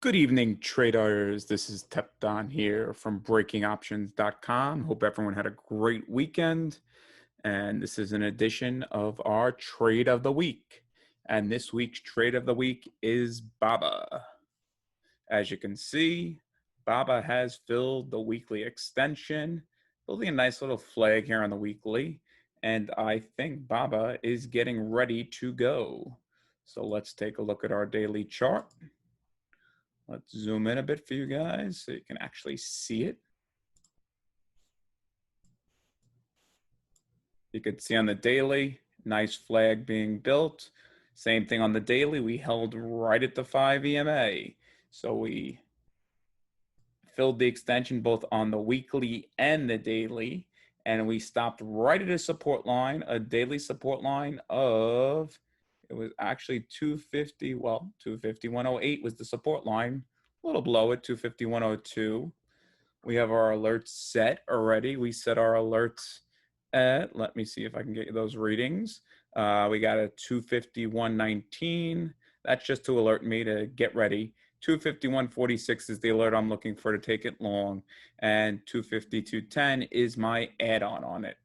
Good evening, traders. This is Tepdon here from breakingoptions.com. Hope everyone had a great weekend. And this is an edition of our trade of the week. And this week's trade of the week is Baba. As you can see, Baba has filled the weekly extension, building a nice little flag here on the weekly. And I think Baba is getting ready to go. So let's take a look at our daily chart. Let's zoom in a bit for you guys so you can actually see it. You could see on the daily, nice flag being built. Same thing on the daily, we held right at the 5 EMA. So we filled the extension both on the weekly and the daily, and we stopped right at a support line, a daily support line of, it was actually 250, well, 251.08 was the support line, a little below it, 251.02. We have our alerts set already. We set our alerts at, let me see if I can get you those readings. We got a 251.19. That's just to alert me to get ready. 251.46 is the alert I'm looking for to take it long. And 252.10 is my add-on on it.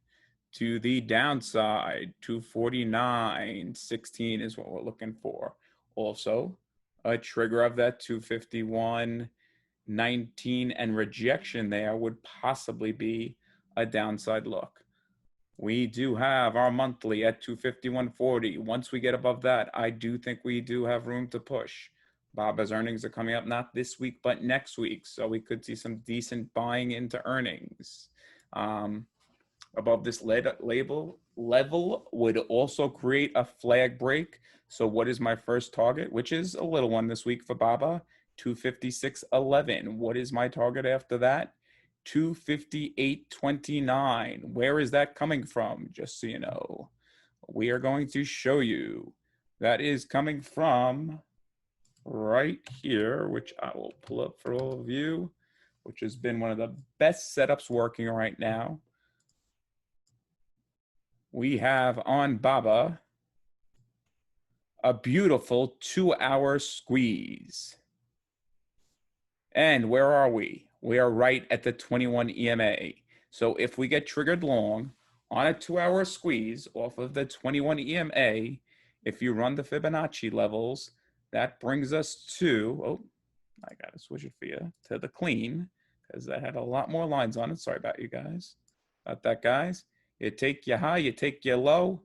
To the downside, 249.16 is what we're looking for. Also, a trigger of that 251.19 and rejection there would possibly be a downside look. We do have our monthly at 251.40. Once we get above that, I do think we do have room to push. Baba's earnings are coming up not this week, but next week. So we could see some decent buying into earnings. Above this level would also create a flag break. So what is my first target, which is a little one this week for Baba? 256.11. What is my target after that? 258.29. Where is that coming from? Just so you know, we are going to show you. That is coming from right here, which I will pull up for all of you, which has been one of the best setups working right now. We have on Baba a beautiful 2-hour squeeze. And where are we? We are right at the 21 EMA. So if we get triggered long on a 2-hour squeeze off of the 21 EMA, if you run the Fibonacci levels, that brings us to, oh, I got to switch it for you, to the clean, because that had a lot more lines on it. Sorry about you guys. About that, guys. You take your high, you take your low.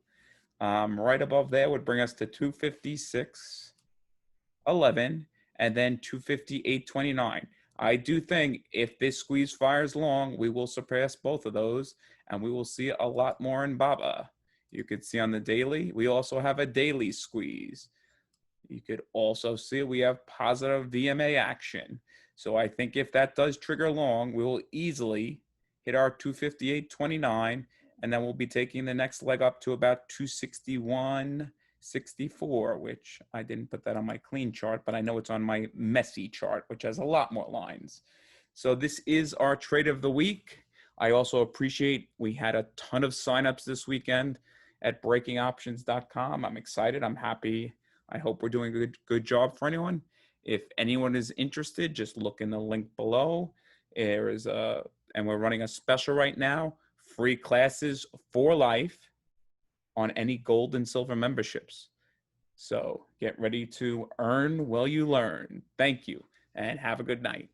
Right above there would bring us to 256.11 and then 258.29. I do think if this squeeze fires long, we will surpass both of those and we will see a lot more in Baba. You could see on the daily, we also have a daily squeeze. You could also see we have positive VMA action. So I think if that does trigger long, we will easily hit our 258.29, and then we'll be taking the next leg up to about 261.64, which I didn't put that on my clean chart, but I know it's on my messy chart, which has a lot more lines. So this is our trade of the week. I also appreciate we had a ton of signups this weekend at breakingoptions.com. I'm excited. I'm happy. I hope we're doing a good job for anyone. If anyone is interested, just look in the link below. There is and we're running a special right now, free classes for life on any gold and silver memberships. So get ready to earn while you learn. Thank you and have a good night.